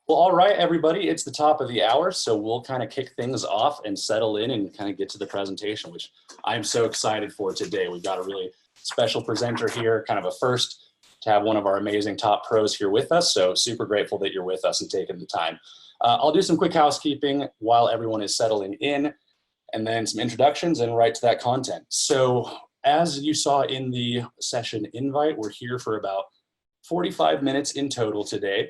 Well, all right, everybody, it's the top of the hour, so we'll kind of kick things off and settle in and kind of get to the presentation, which I'm so excited for today. We've got a really special presenter here, kind of a first to have one of our amazing top pros here with us, so super grateful that you're with us and taking the time. I'll do some quick housekeeping while everyone is settling in, and then some introductions and right to that content. So as you saw in the session invite, we're here for about 45 minutes in total today.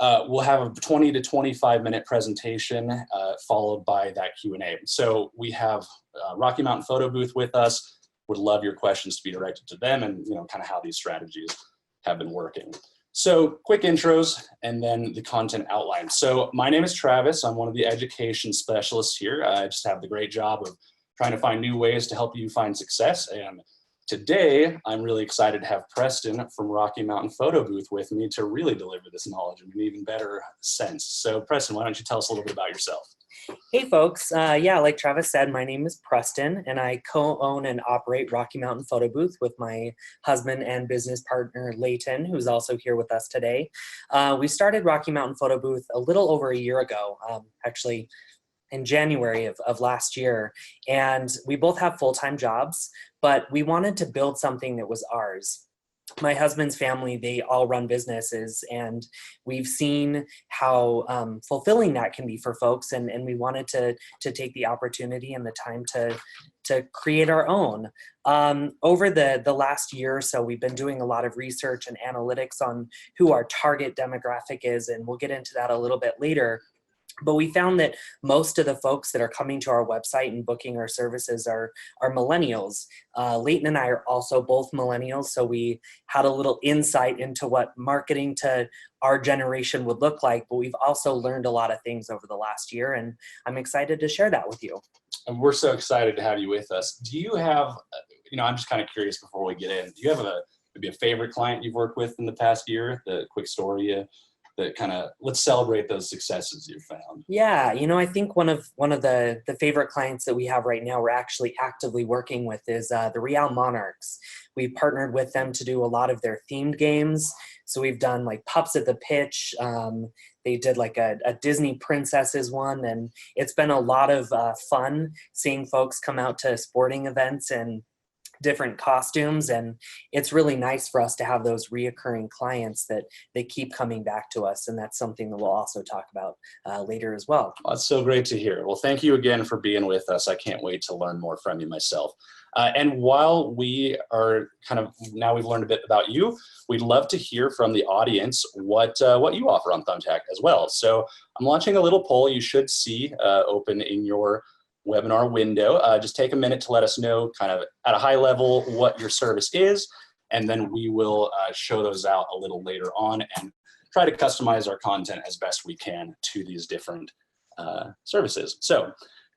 We'll have a 20 to 25-minute presentation followed by that Q&A. So we have Rocky Mountain Photo Booth with us. Would love your questions to be directed to them and kind of how these strategies have been working. So quick intros and then the content outline. So my name is Travis. I'm one of the education specialists here. I just have the great job of trying to find new ways to help you find success. And today, I'm really excited to have Preston from Rocky Mountain Photo Booth with me to really deliver this knowledge in an even better sense. So Preston, why don't you tell us a little bit about yourself? Hey folks, like Travis said, my name is Preston and I co-own and operate Rocky Mountain Photo Booth with my husband and business partner, Layton, who's also here with us today. We started Rocky Mountain Photo Booth a little over a year ago, actually in January of last year. And we both have full-time jobs, but we wanted to build something that was ours. My husband's family, they all run businesses, and we've seen how fulfilling that can be for folks, and we wanted to take the opportunity and the time to create our own. Over the last year or so, we've been doing a lot of research and analytics on who our target demographic is, and we'll get into that a little bit later. But we found that most of the folks that are coming to our website and booking our services are millennials. Layton and I are also both millennials, so we had a little insight into what marketing to our generation would look like, but we've also learned a lot of things over the last year, and I'm excited to share that with you. And we're so excited to have you with us. Do you have, I'm just kind of curious before we get in, do you have maybe a favorite client you've worked with in the past year, the quick story that kind of, let's celebrate those successes you've found? Yeah, I think one of the favorite clients that we have right now we're actually actively working with is the Real Monarchs. We partnered with them to do a lot of their themed games. So we've done like Pups at the Pitch. They did like a Disney Princesses one, and it's been a lot of fun seeing folks come out to sporting events and different costumes, and it's really nice for us to have those reoccurring clients that they keep coming back to us, and that's something that we'll also talk about later as well. That's so great to hear. Well, thank you again for being with us. I can't wait to learn more from you myself. And while we are now we've learned a bit about you, we'd love to hear from the audience what you offer on Thumbtack as well. So I'm launching a little poll you should see open in your webinar window. Just take a minute to let us know kind of at a high level what your service is, and then we will show those out a little later on and try to customize our content as best we can to these different services. So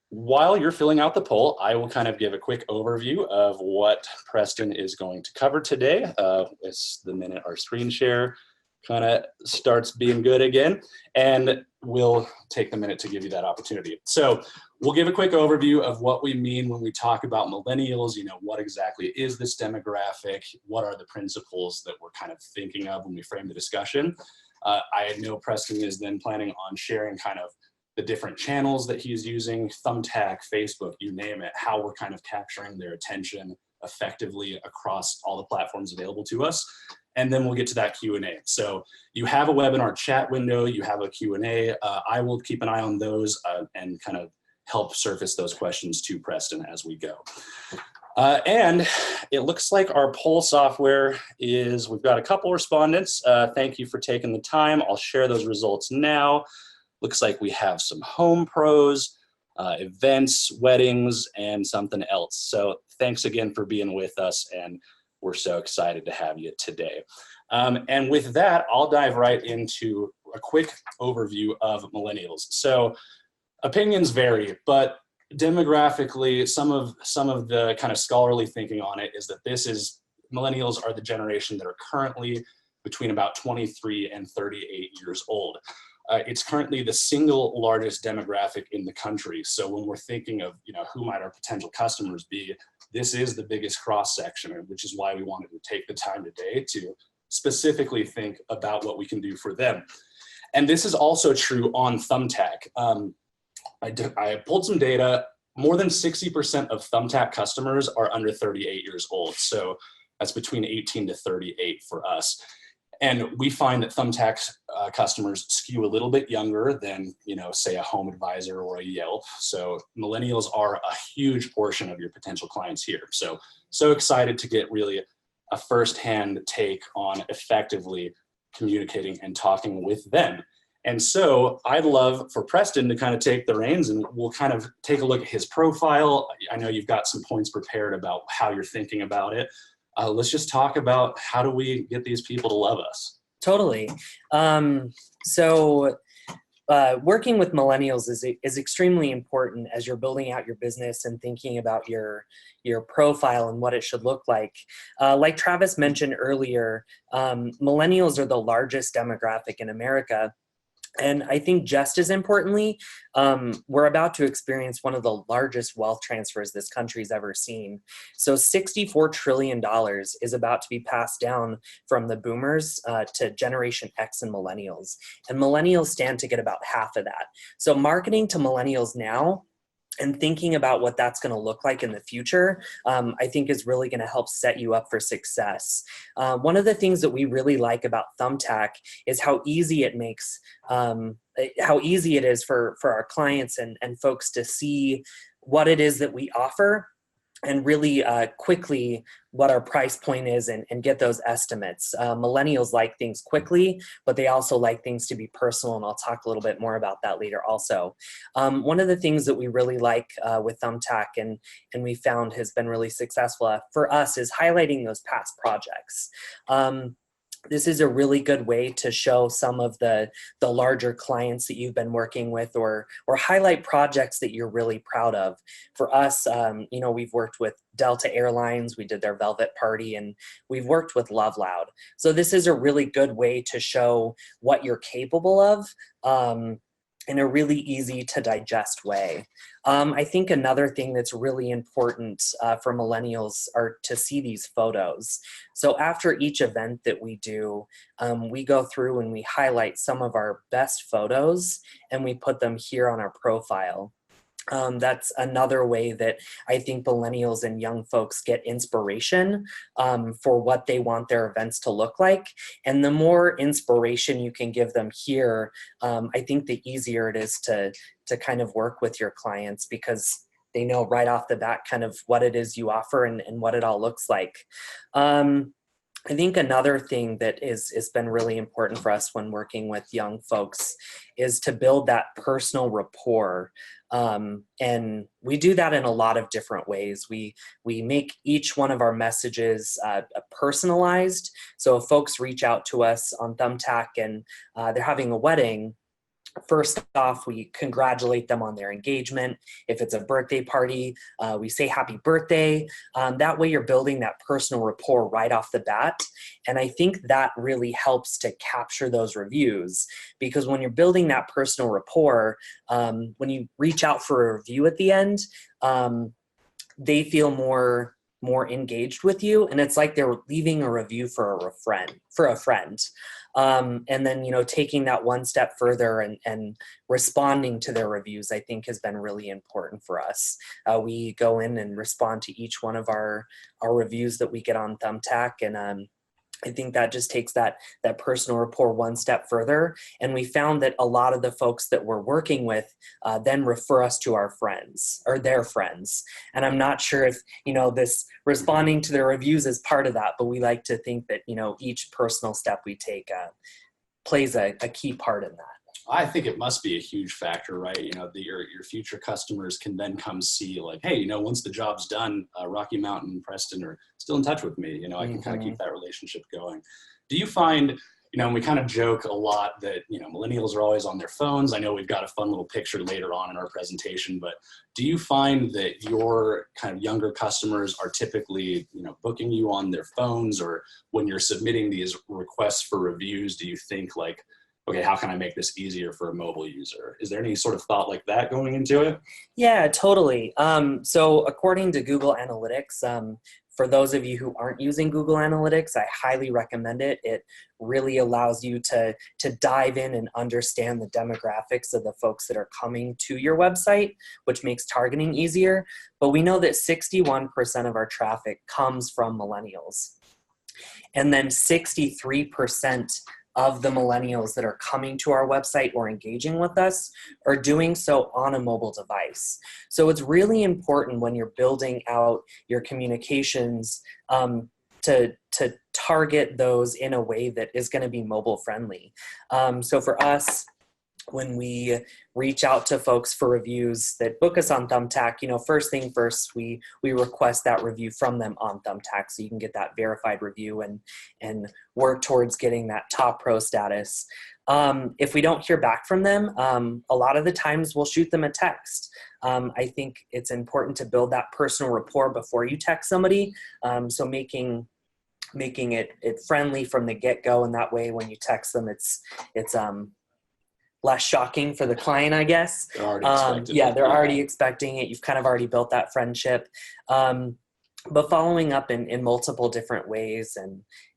while you're filling out the poll, I will kind of give a quick overview of what Preston is going to cover today. It's the minute our screen share kind of starts being good again, and we'll take the minute to give you that opportunity. So we'll give a quick overview of what we mean when we talk about millennials. What exactly is this demographic? What are the principles that we're kind of thinking of when we frame the discussion? I know Preston is then planning on sharing kind of the different channels that he's using, Thumbtack, Facebook, you name it, how we're kind of capturing their attention effectively across all the platforms available to us. And then we'll get to that Q&A. So you have a webinar chat window, you have a Q&A. I will keep an eye on those and kind of help surface those questions to Preston as we go. And it looks like our poll software we've got a couple respondents. Thank you for taking the time. I'll share those results now. Looks like we have some home pros, events, weddings, and something else. So thanks again for being with us, and we're so excited to have you today. And with that, I'll dive right into a quick overview of millennials. So opinions vary, but demographically, some of the kind of scholarly thinking on it is that millennials are the generation that are currently between about 23 and 38 years old. It's currently the single largest demographic in the country. So when we're thinking of, who might our potential customers be, this is the biggest cross section, which is why we wanted to take the time today to specifically think about what we can do for them. And this is also true on Thumbtack. I pulled some data. More than 60% of Thumbtack customers are under 38 years old. So that's between 18 to 38 for us. And we find that Thumbtack customers skew a little bit younger than, say a Home Advisor or a Yelp. So millennials are a huge portion of your potential clients here. So excited to get really a firsthand take on effectively communicating and talking with them. And so I'd love for Preston to kind of take the reins, and we'll kind of take a look at his profile. I know you've got some points prepared about how you're thinking about it. Let's just talk about how do we get these people to love us? Totally. Working with millennials is extremely important as you're building out your business and thinking about your profile and what it should look like. Like Travis mentioned earlier, millennials are the largest demographic in America. And I think just as importantly, we're about to experience one of the largest wealth transfers this country's ever seen. So $64 trillion is about to be passed down from the boomers to Generation X and millennials. And millennials stand to get about half of that. So marketing to millennials now and thinking about what that's going to look like in the future, I think is really going to help set you up for success. One of the things that we really like about Thumbtack is how easy it makes, how easy it is for our clients and folks to see what it is that we offer, and really quickly what our price point is and get those estimates. Millennials like things quickly, but they also like things to be personal, and I'll talk a little bit more about that later also. One of the things that we really like with Thumbtack and we found has been really successful for us is highlighting those past projects. This is a really good way to show some of the larger clients that you've been working with, or highlight projects that you're really proud of. For us, we've worked with Delta Airlines, we did their Velvet Party, and we've worked with Love Loud. So this is a really good way to show what you're capable of in a really easy to digest way. I think another thing that's really important for millennials are to see these photos. So after each event that we do, we go through and we highlight some of our best photos and we put them here on our profile. That's another way that I think millennials and young folks get inspiration for what they want their events to look like. And the more inspiration you can give them here, I think the easier it is to kind of work with your clients, because they know right off the bat kind of what it is you offer and what it all looks like. I think another thing that has been really important for us when working with young folks is to build that personal rapport. And we do that in a lot of different ways. We make each one of our messages personalized. So if folks reach out to us on Thumbtack and they're having a wedding, first off, we congratulate them on their engagement. If it's a birthday party, we say happy birthday. That way you're building that personal rapport right off the bat. And I think that really helps to capture those reviews, because when you're building that personal rapport, when you reach out for a review at the end, they feel more engaged with you, and it's like they're leaving a review for a friend. And then, taking that one step further and responding to their reviews, I think has been really important for us. We go in and respond to each one of our reviews that we get on Thumbtack, and I think that just takes that personal rapport one step further. And we found that a lot of the folks that we're working with then refer us to our friends or their friends. And I'm not sure if, this responding to their reviews is part of that, but we like to think that, each personal step we take plays a key part in that. I think it must be a huge factor, right? Your future customers can then come see like, hey, once the job's done, Rocky Mountain and Preston are still in touch with me. I can kind of keep that relationship going. Do you find, we kind of joke a lot that, millennials are always on their phones. I know we've got a fun little picture later on in our presentation, but do you find that your kind of younger customers are typically, booking you on their phones, or when you're submitting these requests for reviews, do you think like, okay, how can I make this easier for a mobile user? Is there any sort of thought like that going into it? Yeah, totally. So according to Google Analytics, For those of you who aren't using Google Analytics, I highly recommend it. It really allows you to dive in and understand the demographics of the folks that are coming to your website, which makes targeting easier. But we know that 61% of our traffic comes from millennials. And then 63% of the millennials that are coming to our website or engaging with us are doing so on a mobile device. So it's really important when you're building out your communications to target those in a way that is going to be mobile friendly. So for us, when we reach out to folks for reviews that book us on Thumbtack, first thing first, we request that review from them on Thumbtack so you can get that verified review and work towards getting that top pro status. If we don't hear back from them, a lot of the times we'll shoot them a text. I think it's important to build that personal rapport before you text somebody. So making it friendly from the get-go, and that way when you text them, it's less shocking for the client, I guess. They're already expecting it. They're already expecting it. You've kind of already built that friendship. But following up in multiple different ways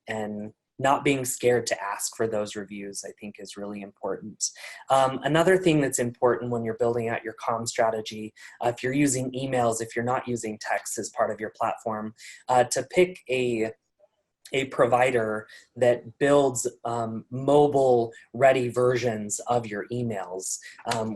and not being scared to ask for those reviews, I think is really important. Another thing that's important when you're building out your comm strategy, if you're using emails, if you're not using text as part of your platform, to pick a provider that builds mobile ready versions of your emails.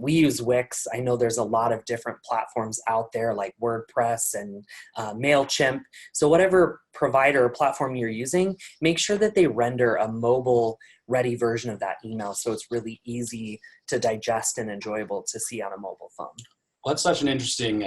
We use Wix. I know there's a lot of different platforms out there like WordPress and MailChimp. So whatever provider or platform you're using, make sure that they render a mobile ready version of that email so it's really easy to digest and enjoyable to see on a mobile phone. Well, that's such an interesting,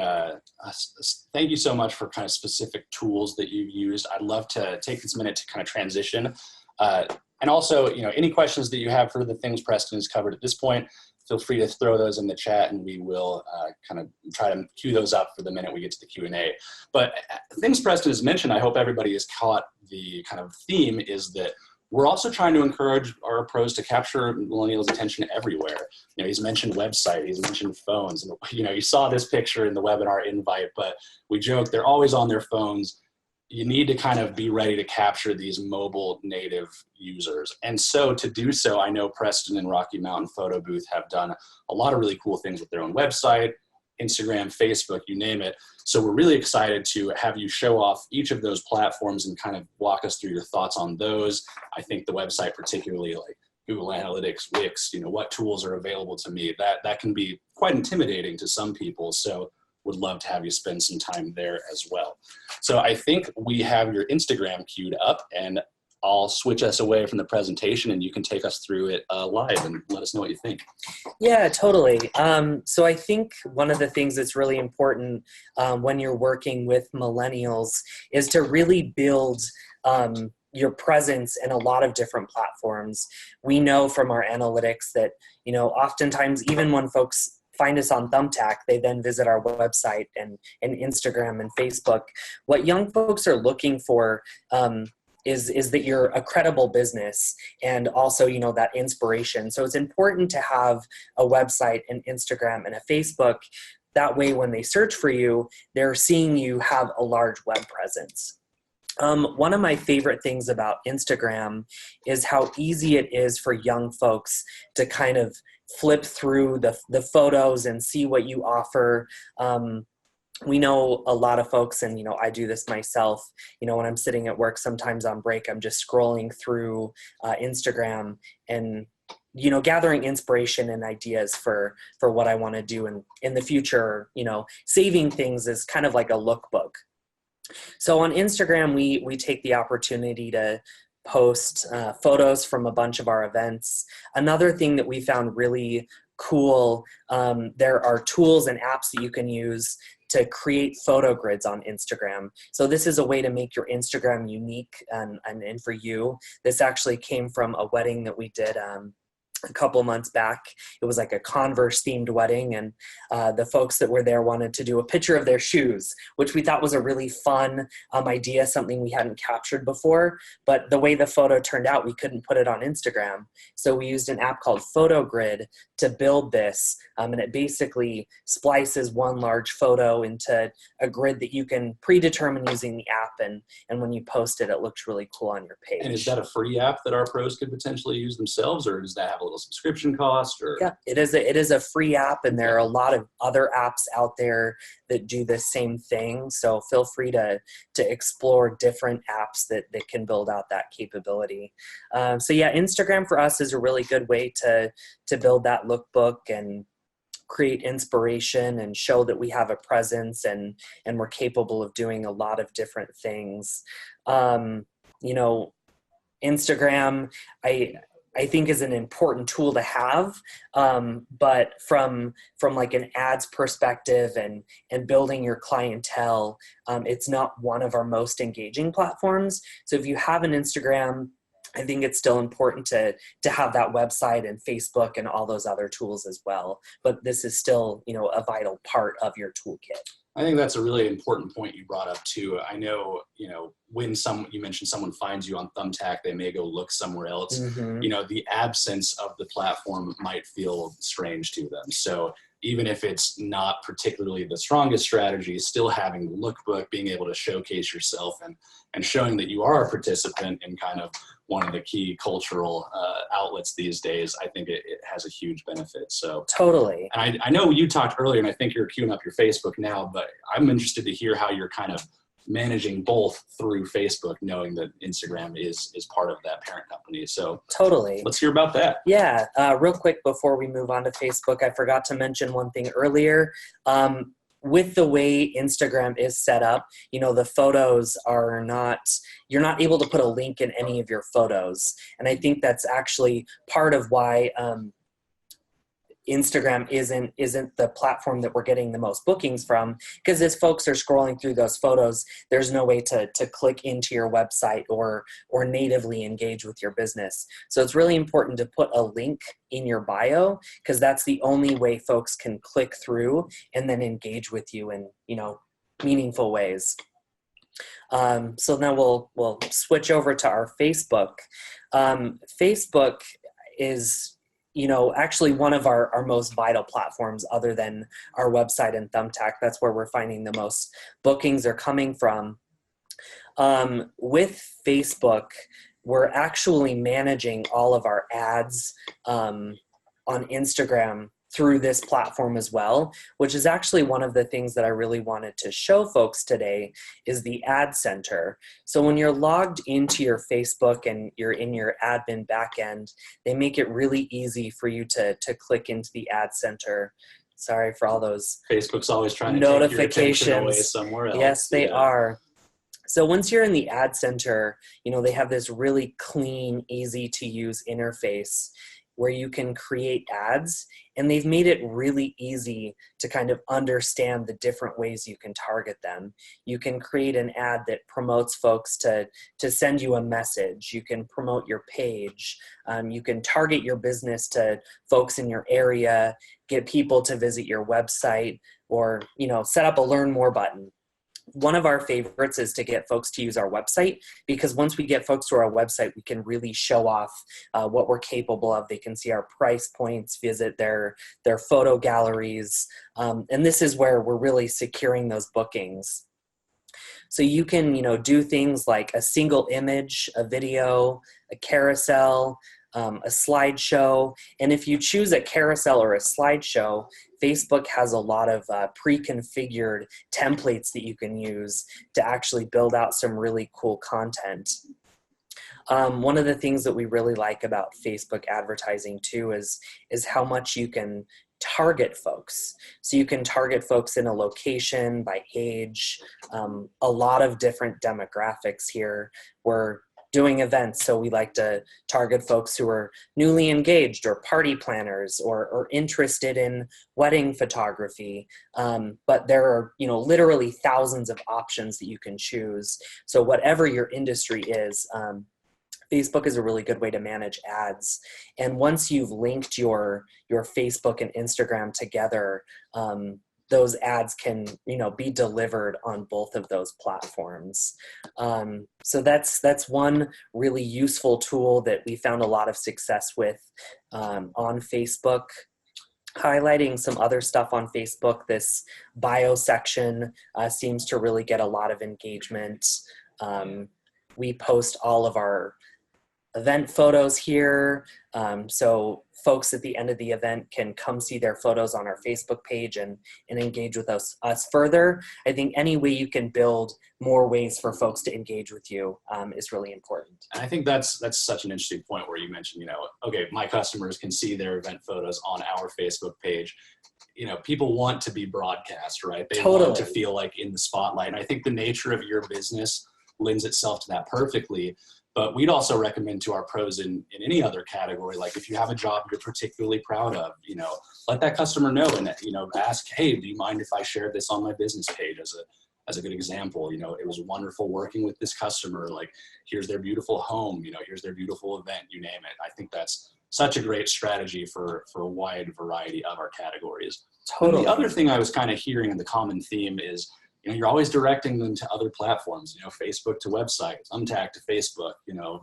thank you so much for kind of specific tools that you've used. I'd love to take this minute to kind of transition. And also, any questions that you have for the things Preston has covered at this point, feel free to throw those in the chat and we will kind of try to queue those up for the minute we get to the Q&A. But things Preston has mentioned, I hope everybody has caught the kind of theme, is that we're also trying to encourage our pros to capture millennials' attention everywhere. He's mentioned website, he's mentioned phones, and you saw this picture in the webinar invite, but we joke they're always on their phones. You need to kind of be ready to capture these mobile native users. And so to do so, I know Preston and Rocky Mountain Photo Booth have done a lot of really cool things with their own website, Instagram, Facebook, you name it. So we're really excited to have you show off each of those platforms and kind of walk us through your thoughts on those. I think the website, particularly like Google Analytics, Wix, what tools are available to me, that can be quite intimidating to some people. So would love to have you spend some time there as well. So I think we have your Instagram queued up, and I'll switch us away from the presentation and you can take us through it live and let us know what you think. Yeah, totally. So I think one of the things that's really important when you're working with millennials is to really build your presence in a lot of different platforms. We know from our analytics that, oftentimes even when folks find us on Thumbtack, they then visit our website and Instagram and Facebook. What young folks are looking for is that you're a credible business and also, that inspiration. So it's important to have a website, an Instagram, and a Facebook. That way, when they search for you, they're seeing you have a large web presence. One of my favorite things about Instagram is how easy it is for young folks to kind of flip through the photos and see what you offer. We know a lot of folks, and I do this myself, when I'm sitting at work, sometimes on break, I'm just scrolling through Instagram and gathering inspiration and ideas for what I want to do in the future. Saving things is kind of like a lookbook. So on Instagram, we take the opportunity to post photos from a bunch of our events. Another thing that we found really cool, there are tools and apps that you can use to create photo grids on Instagram. So this is a way to make your Instagram unique and for you. This actually came from a wedding that we did a couple months back. It was like a Converse themed wedding, and the folks that were there wanted to do a picture of their shoes, which we thought was a really fun idea, something we hadn't captured before. But the way the photo turned out, we couldn't put it on Instagram. So we used an app called PhotoGrid to build this, and it basically splices one large photo into a grid that you can predetermine using the app, and when you post it, it looks really cool on your page. And is that a free app that our pros could potentially use themselves, or does that have a little subscription cost? Or yeah, it is a free app, and there are a lot of other apps out there that do the same thing. So feel free to explore different apps that can build out that capability. So yeah, Instagram for us is a really good way to build that lookbook and create inspiration and show that we have a presence and we're capable of doing a lot of different things. You know, Instagram, I think is an important tool to have, but from like an ads perspective and building your clientele, it's not one of our most engaging platforms. So if you have an Instagram, I think it's still important to have that website and Facebook and all those other tools as well. But this is still, you know, a vital part of your toolkit. I think that's a really important point you brought up too. I know, you know, when you mentioned someone finds you on Thumbtack, they may go look somewhere else. Mm-hmm. You know, the absence of the platform might feel strange to them. So even if it's not particularly the strongest strategy, still having the lookbook, being able to showcase yourself and showing that you are a participant in kind of one of the key cultural outlets these days, I think it has a huge benefit. So Totally. And I know you talked earlier, and I think you're queuing up your Facebook now, but I'm interested to hear how you're kind of managing both through Facebook, knowing that Instagram is part of that parent company. So totally. Let's hear about that. Yeah. Real quick before we move on to Facebook, I forgot to mention one thing earlier. With the way Instagram is set up, you know, the photos are not, you're not able to put a link in any of your photos. And I think that's actually part of why Instagram isn't the platform that we're getting the most bookings from, because as folks are scrolling through those photos, there's no way to click into your website or natively engage with your business. So it's really important to put a link in your bio, because that's the only way folks can click through and then engage with you in, you know, meaningful ways. So now we'll switch over to our Facebook. Facebook is, you know, actually one of our most vital platforms other than our website and Thumbtack. That's where we're finding the most bookings are coming from. With Facebook, we're actually managing all of our ads on Instagram through this platform as well, which is actually one of the things that I really wanted to show folks today is the ad center. So when you're logged into your Facebook and you're in your admin backend, they make it really easy for you to click into the ad center. Sorry for all those Facebook's always trying to notifications. Take your attention away somewhere else. Yes, they are. So once you're in the ad center, you know, they have this really clean, easy to use interface where you can create ads, and they've made it really easy to kind of understand the different ways you can target them. You can create an ad that promotes folks to send you a message. You can promote your page. You can target your business to folks in your area, get people to visit your website, or, you know, set up a learn more button. One of our favorites is to get folks to use our website, because once we get folks to our website, we can really show off what we're capable of. They can see our price points, visit their photo galleries, and this is where we're really securing those bookings. So you can, you know, do things like a single image, a video, a carousel, a slideshow. And if you choose a carousel or a slideshow, Facebook has a lot of pre-configured templates that you can use to actually build out some really cool content. One of the things that we really like about Facebook advertising too is how much you can target folks. So you can target folks in a location, by age, a lot of different demographics here. We're doing events, so we like to target folks who are newly engaged or party planners or interested in wedding photography. But there are, you know, literally thousands of options that you can choose. So whatever your industry is, Facebook is a really good way to manage ads. And once you've linked your Facebook and Instagram together, those ads can, be delivered on both of those platforms. So that's one really useful tool that we found a lot of success with on Facebook. Highlighting some other stuff on Facebook, this bio section seems to really get a lot of engagement. We post all of our event photos here. So folks at the end of the event can come see their photos on our Facebook page and engage with us further. I think any way you can build more ways for folks to engage with you is really important. And I think that's such an interesting point where you mentioned, okay, my customers can see their event photos on our Facebook page. People want to be broadcast, right? They want to feel like in the spotlight. And I think the nature of your business lends itself to that perfectly. But we'd also recommend to our pros in any other category, like if you have a job you're particularly proud of, let that customer know and, ask, hey, do you mind if I share this on my business page as a good example? It was wonderful working with this customer. Like, here's their beautiful home, here's their beautiful event, you name it. I think that's such a great strategy for a wide variety of our categories. Totally. And the other thing I was kind of hearing in the common theme is, you're always directing them to other platforms, Facebook to website, Thumbtack to Facebook,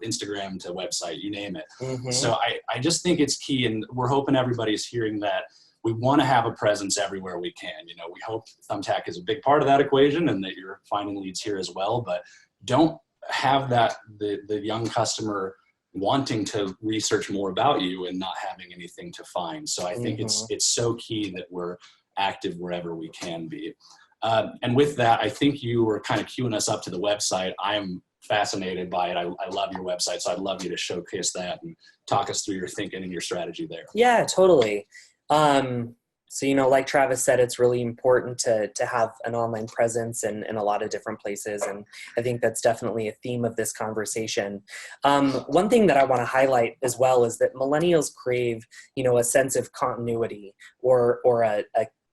Instagram to website, you name it. Mm-hmm. So I just think it's key, and we're hoping everybody's hearing that we want to have a presence everywhere we can. We hope Thumbtack is a big part of that equation and that you're finding leads here as well, but don't have that the young customer wanting to research more about you and not having anything to find. So I think it's so key that we're active wherever we can be. And with that, I think you were kind of queuing us up to the website. I'm fascinated by it. I love your website, so I'd love you to showcase that and talk us through your thinking and your strategy there. Yeah, totally. So, like Travis said, it's really important to have an online presence in a lot of different places. And I think that's definitely a theme of this conversation. One thing that I want to highlight as well is that millennials crave, a sense of continuity or a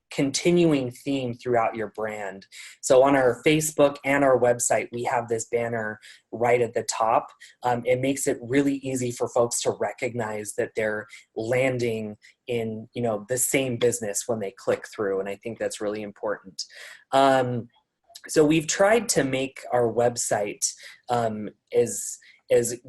continuing theme throughout your brand. So on our Facebook and our website, we have this banner right at the top. It makes it really easy for folks to recognize that they're landing in, the same business when they click through. And I think that's really important. So we've tried to make our website as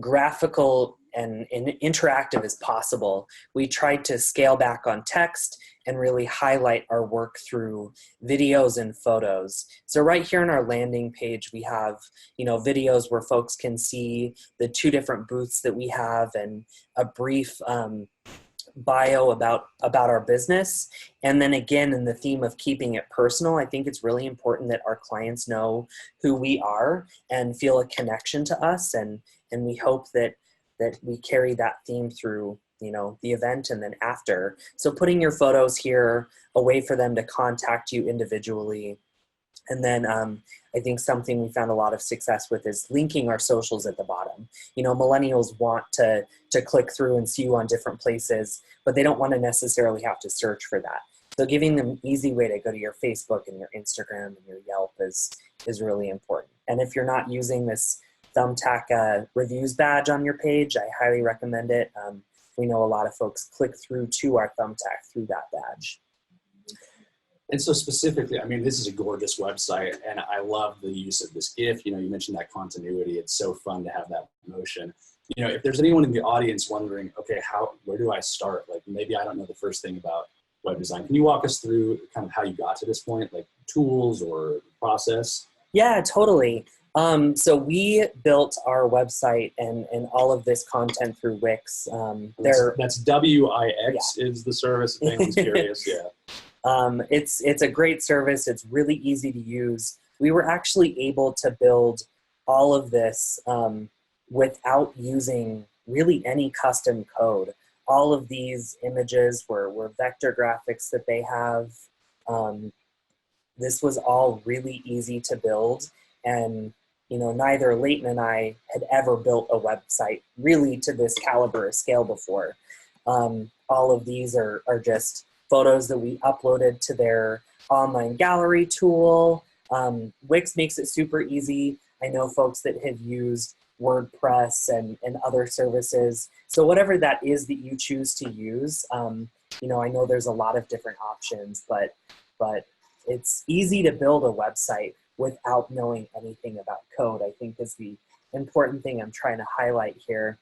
graphical and interactive as possible. We tried to scale back on text and really highlight our work through videos and photos. So right here on our landing page, we have, videos where folks can see the 2 different booths that we have and a brief bio about our business. And then again, in the theme of keeping it personal, I think it's really important that our clients know who we are and feel a connection to us. And we hope that we carry that theme through, the event and then after. So putting your photos here, a way for them to contact you individually. And then I think something we found a lot of success with is linking our socials at the bottom. Millennials want to click through and see you on different places, but they don't want to necessarily have to search for that. So giving them an easy way to go to your Facebook and your Instagram and your Yelp is really important. And if you're not using this Thumbtack reviews badge on your page, I highly recommend it. We know a lot of folks click through to our Thumbtack through that badge. And so specifically, this is a gorgeous website, and I love the use of this GIF. You mentioned that continuity. It's so fun to have that motion. If there's anyone in the audience wondering, okay, where do I start? Like, maybe I don't know the first thing about web design. Can you walk us through kind of how you got to this point, like tools or process? Yeah, totally. So we built our website and all of this content through Wix. That's Wix is the service, if anyone's curious, yeah. It's a great service. It's really easy to use. We were actually able to build all of this without using really any custom code. All of these images were vector graphics that they have. This was all really easy to build, and neither Leighton and I had ever built a website really to this caliber of scale before. All of these are just photos that we uploaded to their online gallery tool. Wix makes it super easy. I know folks that have used WordPress and other services. So whatever that is that you choose to use, you know, I know there's a lot of different options, but it's easy to build a website without knowing anything about code, I think is the important thing I'm trying to highlight here.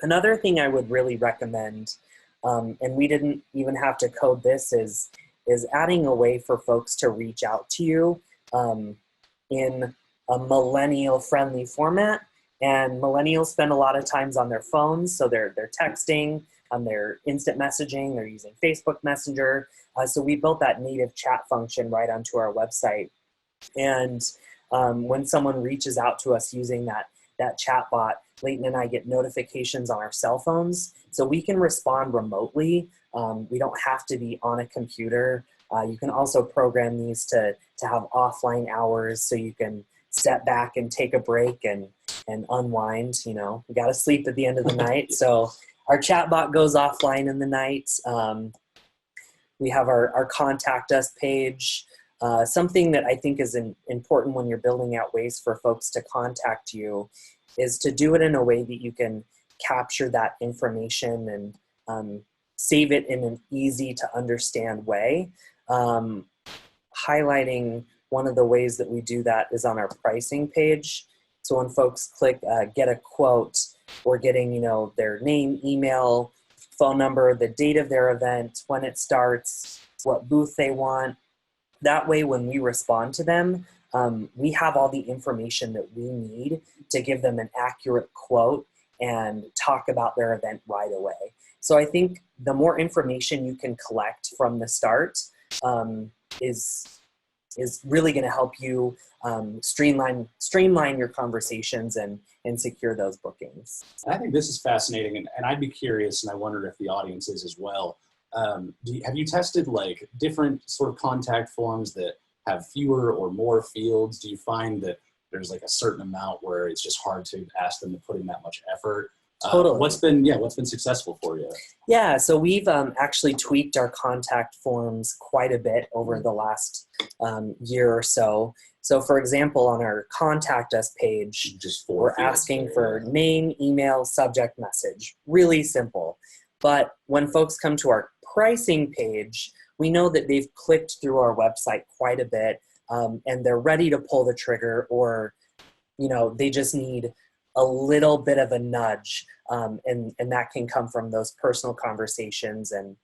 Another thing I would really recommend, and we didn't even have to code this, is adding a way for folks to reach out to you in a millennial-friendly format. And millennials spend a lot of times on their phones, so they're texting, they're instant messaging, they're using Facebook Messenger. So we built that native chat function right onto our website. And when someone reaches out to us using that chat bot, Leighton and I get notifications on our cell phones, so we can respond remotely. We don't have to be on a computer. You can also program these to have offline hours, so you can step back and take a break and unwind. You know, you got to sleep at the end of the night. So our chat bot goes offline in the night. We have our contact us page. Something that I think is important when you're building out ways for folks to contact you is to do it in a way that you can capture that information and save it in an easy to understand way. Highlighting one of the ways that we do that is on our pricing page. So when folks click get a quote, we're getting, you know, their name, email, phone number, the date of their event, when it starts, what booth they want. That way, when we respond to them, we have all the information that we need to give them an accurate quote and talk about their event right away. So I think the more information you can collect from the start is really going to help you streamline your conversations and secure those bookings. I think this is fascinating, and I'd be curious, and I wonder if the audience is as well. Have you tested like different sort of contact forms that have fewer or more fields? Do you find that there's like a certain amount where it's just hard to ask them to put in that much effort? Totally. What's been successful for you? Yeah, so we've actually tweaked our contact forms quite a bit over the last year or so. So for example, on our contact us page, we're asking for name, email, subject, message. Really simple. But when folks come to our pricing page, we know that they've clicked through our website quite a bit and they're ready to pull the trigger, or, you know, they just need a little bit of a nudge, and that can come from those personal conversations and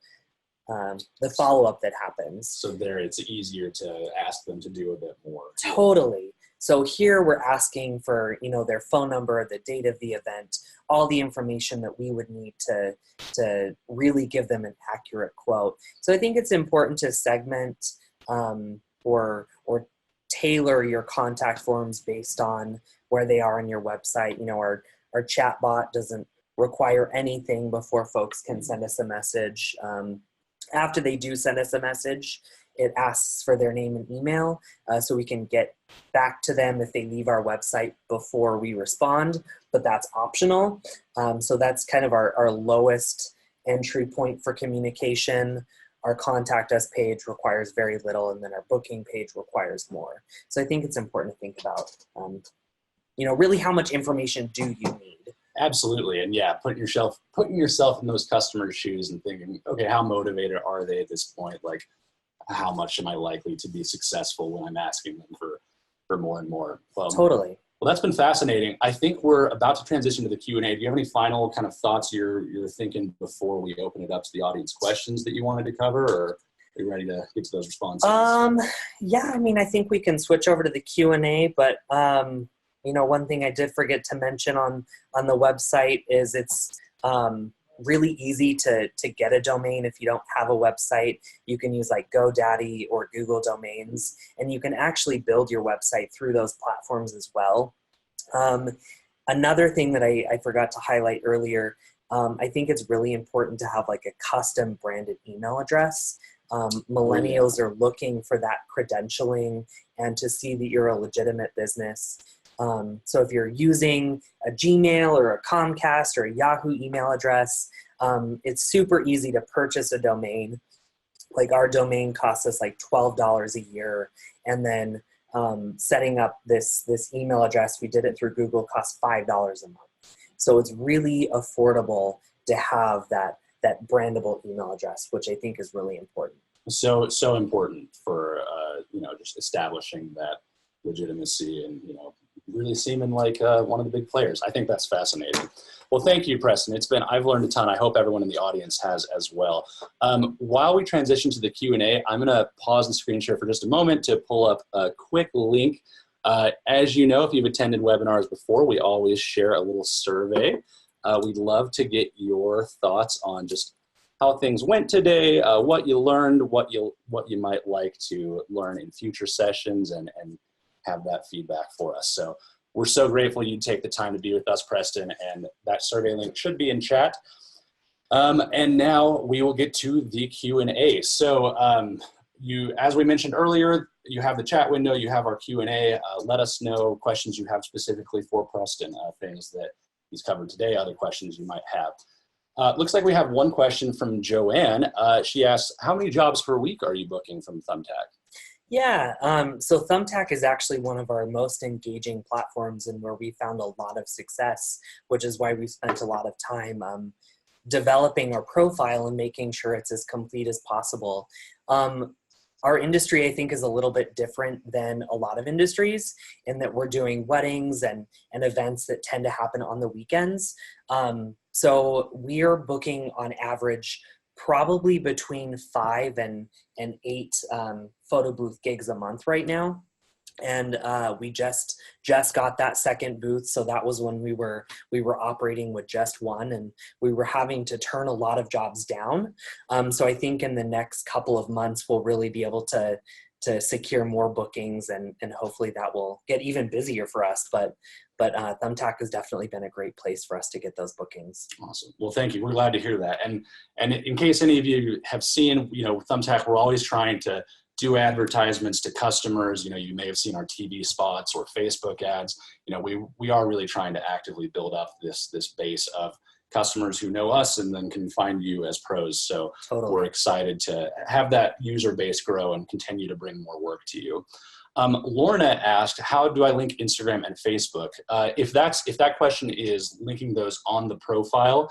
the follow-up that happens. So there it's easier to ask them to do a bit more. Totally. So here we're asking for, you know, their phone number, the date of the event, all the information that we would need to really give them an accurate quote. So I think it's important to segment or tailor your contact forms based on where they are on your website. You know, our chat bot doesn't require anything before folks can send us a message. After they do send us a message, it asks for their name and email so we can get back to them if they leave our website before we respond, but that's optional. So that's kind of our lowest entry point for communication. Our contact us page requires very little, and then our booking page requires more. So I think it's important to think about, you know, really how much information do you need? Absolutely. And yeah, putting yourself in those customers' shoes and thinking, okay, how motivated are they at this point? Like, how much am I likely to be successful when I'm asking them for more and more? Totally. Well, that's been fascinating. I think we're about to transition to the Q&A. Do you have any final kind of thoughts you're thinking before we open it up to the audience questions that you wanted to cover, or are you ready to get to those responses? Yeah, I mean, I think we can switch over to the Q&A, but you know, one thing I did forget to mention on the website is it's really easy to get a domain. If you don't have a website, you can use like GoDaddy or Google Domains, and you can actually build your website through those platforms as well. Another thing that I forgot to highlight earlier, I think it's really important to have like a custom branded email address. Millennials are looking for that credentialing and to see that you're a legitimate business. So if you're using a Gmail or a Comcast or a Yahoo email address, it's super easy to purchase a domain. Like our domain costs us like $12 a year. And then setting up this email address, we did it through Google, cost $5 a month. So it's really affordable to have that brandable email address, which I think is really important. So important for, just establishing that legitimacy and, really seeming like one of the big players. I think that's fascinating. Well, thank you, Preston. I've learned a ton. I hope everyone in the audience has as well. While we transition to the Q&A, I'm going to pause the screen share for just a moment to pull up a quick link. As you know, if you've attended webinars before, we always share a little survey. We'd love to get your thoughts on just how things went today, what you learned, what you might like to learn in future sessions, and have that feedback for us. So we're so grateful you'd take the time to be with us, Preston, and that survey link should be in chat. And now we will get to the Q&A. So as we mentioned earlier, you have the chat window, you have our Q&A. Let us know questions you have specifically for Preston, things that he's covered today, other questions you might have. Looks like we have one question from Joanne. She asks, how many jobs per week are you booking from Thumbtack? Yeah, so Thumbtack is actually one of our most engaging platforms and where we found a lot of success, which is why we spent a lot of time developing our profile and making sure it's as complete as possible. Our industry, I think, is a little bit different than a lot of industries in that we're doing weddings and events that tend to happen on the weekends. So we're booking on average probably between 5 and 8 photo booth gigs a month right now. And we just got that second booth, so that was when we were operating with just one, and we were having to turn a lot of jobs down. So I think in the next couple of months we'll really be able to secure more bookings, and hopefully that will get even busier for us. But Thumbtack has definitely been a great place for us to get those bookings. Awesome. Well, thank you. We're glad to hear that. And in case any of you have seen, Thumbtack, we're always trying to do advertisements to customers. You may have seen our TV spots or Facebook ads. We are really trying to actively build up this base of customers who know us and then can find you as pros. So Totally. We're excited to have that user base grow and continue to bring more work to you. Lorna asked, how do I link Instagram and Facebook? If that question is linking those on the profile,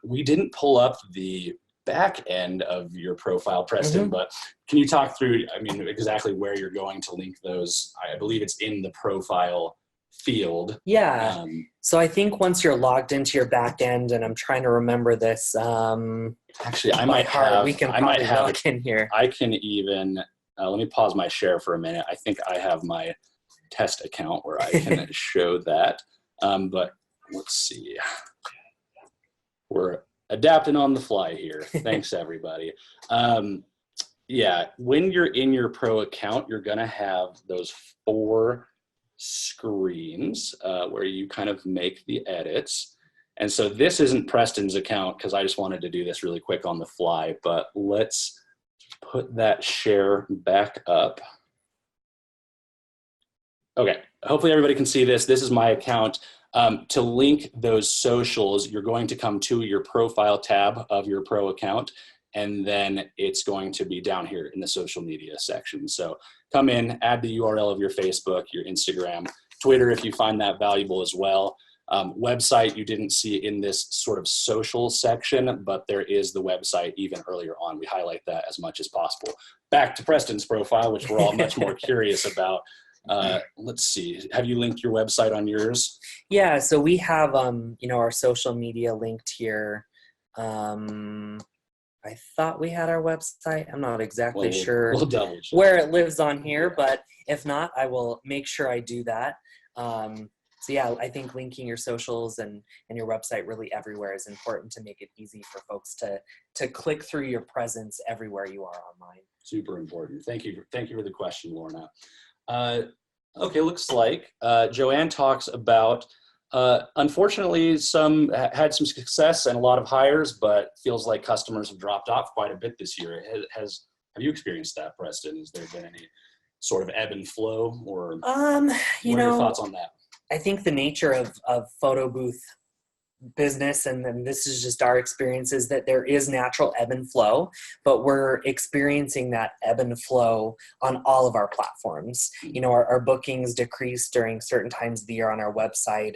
we didn't pull up the back end of your profile, Preston, but can you talk through, exactly where you're going to link those? I believe it's in the profile field. Yeah. So I think once you're logged into your back end, and I'm trying to remember this. Actually, I might have log in here. I can even, let me pause my share for a minute. I think I have my test account where I can show that. But let's see. We're adapting on the fly here. Thanks, everybody. Yeah, when you're in your pro account, you're going to have those 4 screens where you kind of make the edits. And so this isn't Preston's account because I just wanted to do this really quick on the fly, but let's put that share back up. Okay, hopefully everybody can see this. This is my account. To link those socials, you're going to come to your profile tab of your pro account, and then it's going to be down here in the social media section. So come in, add the URL of your Facebook, your Instagram, Twitter if you find that valuable as well. Website you didn't see in this sort of social section, but there is the website even earlier on. We highlight that as much as possible. Back to Preston's profile, which we're all much more curious about. Let's see, have you linked your website on yours? Yeah, so we have, our social media linked here. I thought we had our website. I'm not exactly sure we'll double check where it lives on here, but if not, I will make sure I do that. So yeah, I think linking your socials and your website really everywhere is important to make it easy for folks to click through your presence everywhere you are online. Super important. Thank you for the question, Lorna. Okay, looks like Joanne talks about, unfortunately, had some success and a lot of hires, but feels like customers have dropped off quite a bit this year. Have you experienced that, Preston? Has there been any sort of ebb and flow, or what are your thoughts on that? I think the nature of photo booth business, and then this is just our experience, is that there is natural ebb and flow, but we're experiencing that ebb and flow on all of our platforms. You know, our bookings decrease during certain times of the year on our website,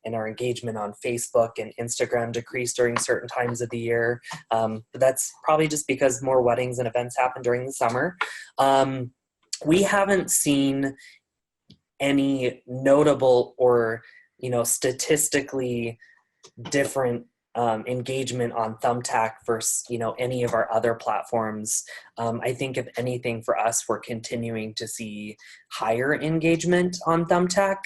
and our engagement on Facebook and Instagram decrease during certain times of the year. But that's probably just because more weddings and events happen during the summer. We haven't seen any notable or, you know, statistically different engagement on Thumbtack versus, you know, any of our other platforms. I think if anything for us, we're continuing to see higher engagement on Thumbtack.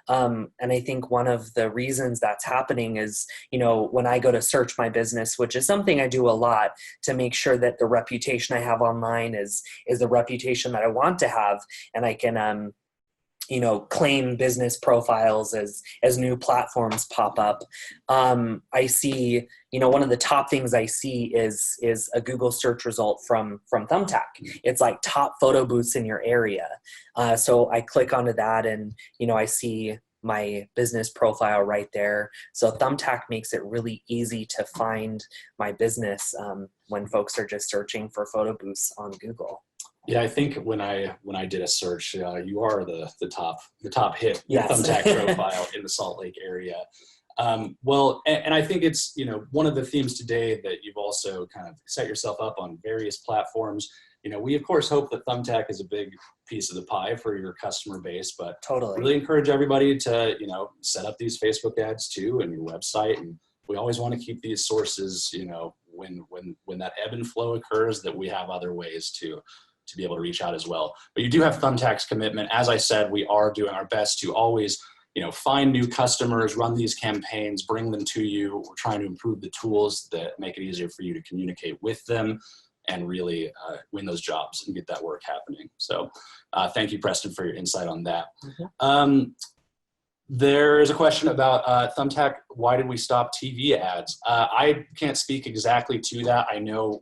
And I think one of the reasons that's happening is, you know, when I go to search my business, which is something I do a lot to make sure that the reputation I have online is the reputation that I want to have, and I can, you know, claim business profiles as new platforms pop up. I see, you know, one of the top things I see is a Google search result from Thumbtack. It's like top photo booths in your area. So I click onto that, and, you know, I see my business profile right there. So Thumbtack makes it really easy to find my business when folks are just searching for photo booths on Google. Yeah, I think when I did a search, you are the top hit Yes. Thumbtack profile in the Salt Lake area. Well, and I think it's, you know, one of the themes today that you've also kind of set yourself up on various platforms. You know, we of course hope that Thumbtack is a big piece of the pie for your customer base, but Totally. really encourage everybody to, you know, set up these Facebook ads too, and your website. And we always want to keep these sources, you know, when that ebb and flow occurs, that we have other ways to be able to reach out as well. But you do have Thumbtack's commitment. As I said, we are doing our best to always, you know, find new customers, run these campaigns, bring them to you. We're trying to improve the tools that make it easier for you to communicate with them and really win those jobs and get that work happening. So thank you, Preston, for your insight on that. Mm-hmm. There is a question about Thumbtack. Why did we stop TV ads? I can't speak exactly to that. I know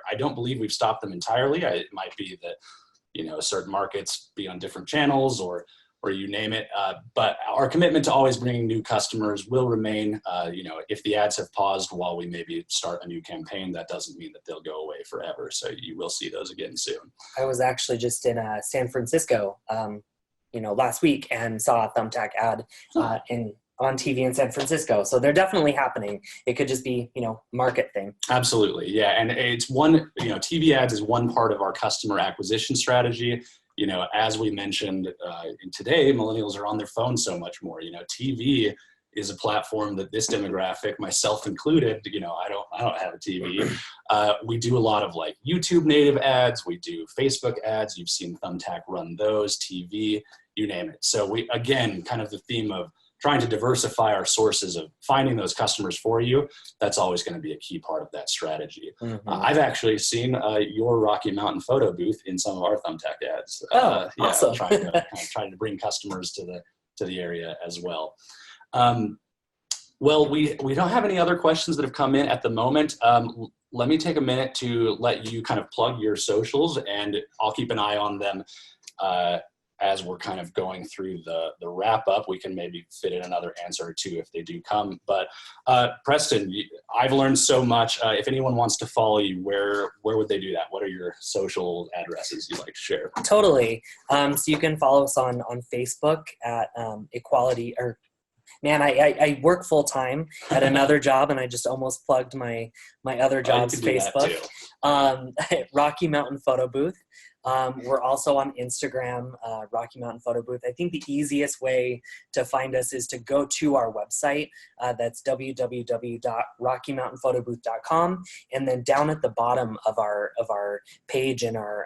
I don't believe we've stopped them entirely. It might be that, you know, certain markets be on different channels or you name it. But our commitment to always bringing new customers will remain. You know, if the ads have paused while we maybe start a new campaign, that doesn't mean that they'll go away forever. So you will see those again soon. I was actually just in San Francisco, you know, last week, and saw a Thumbtack ad on TV in San Francisco. So they're definitely happening. It could just be, you know, market thing. Absolutely. Yeah. And it's one, you know, TV ads is one part of our customer acquisition strategy. You know, as we mentioned today, millennials are on their phone so much more. You know, TV is a platform that this demographic, myself included, you know, I don't have a TV. We do a lot of like YouTube native ads. We do Facebook ads. You've seen Thumbtack run those, TV, you name it. So we, again, kind of the theme of trying to diversify our sources of finding those customers for you. That's always going to be a key part of that strategy. Mm-hmm. I've actually seen your Rocky Mountain photo booth in some of our Thumbtack ads. Awesome. trying to bring customers to the area as well. Well, we don't have any other questions that have come in at the moment. Let me take a minute to let you kind of plug your socials, and I'll keep an eye on them as we're kind of going through the wrap up. We can maybe fit in another answer or two if they do come. But Preston, I've learned so much. If anyone wants to follow you, where would they do that? What are your social addresses you'd like to share? Totally. So you can follow us on Facebook at Equality, or man, I work full time at another job, and I just almost plugged my other job's Facebook. Rocky Mountain Photo Booth. We're also on Instagram, Rocky Mountain Photo Booth. I think the easiest way to find us is to go to our website. That's www.rockymountainphotobooth.com. And then down at the bottom of our page in our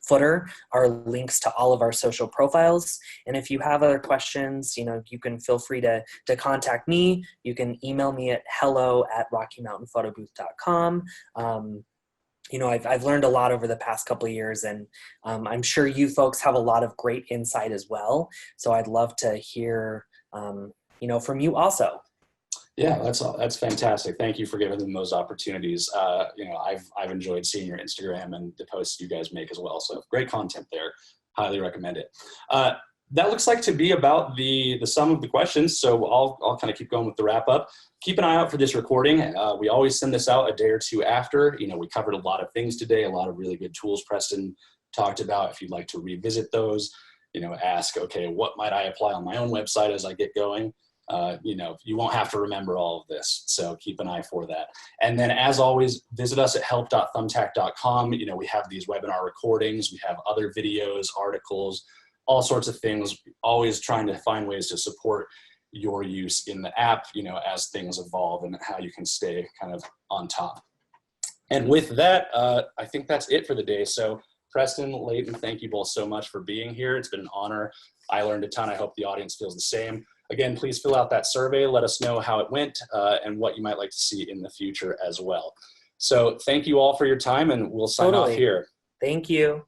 footer are links to all of our social profiles. And if you have other questions, you know, you can feel free to contact me. You can email me at hello@rockymountainphotobooth.com. You know, I've learned a lot over the past couple of years, and I'm sure you folks have a lot of great insight as well. So I'd love to hear, you know, from you also. Yeah, that's fantastic. Thank you for giving them those opportunities. You know, I've enjoyed seeing your Instagram and the posts you guys make as well. So great content there. Highly recommend it. that looks like to be about the sum of the questions. So I'll kind of keep going with the wrap up. Keep an eye out for this recording. We always send this out a day or two after. You know, we covered a lot of things today, a lot of really good tools Preston talked about. If you'd like to revisit those, you know, ask, okay, what might I apply on my own website as I get going? You know, you won't have to remember all of this. So keep an eye for that. And then as always, visit us at help.thumbtack.com. You know, we have these webinar recordings, we have other videos, articles, all sorts of things, always trying to find ways to support your use in the app, you know, as things evolve and how you can stay kind of on top. And with that, I think that's it for the day. So Preston, Leighton, thank you both so much for being here. It's been an honor. I learned a ton. I hope the audience feels the same. Again, please fill out that survey. Let us know how it went and what you might like to see in the future as well. So thank you all for your time, and we'll sign off here. Thank you.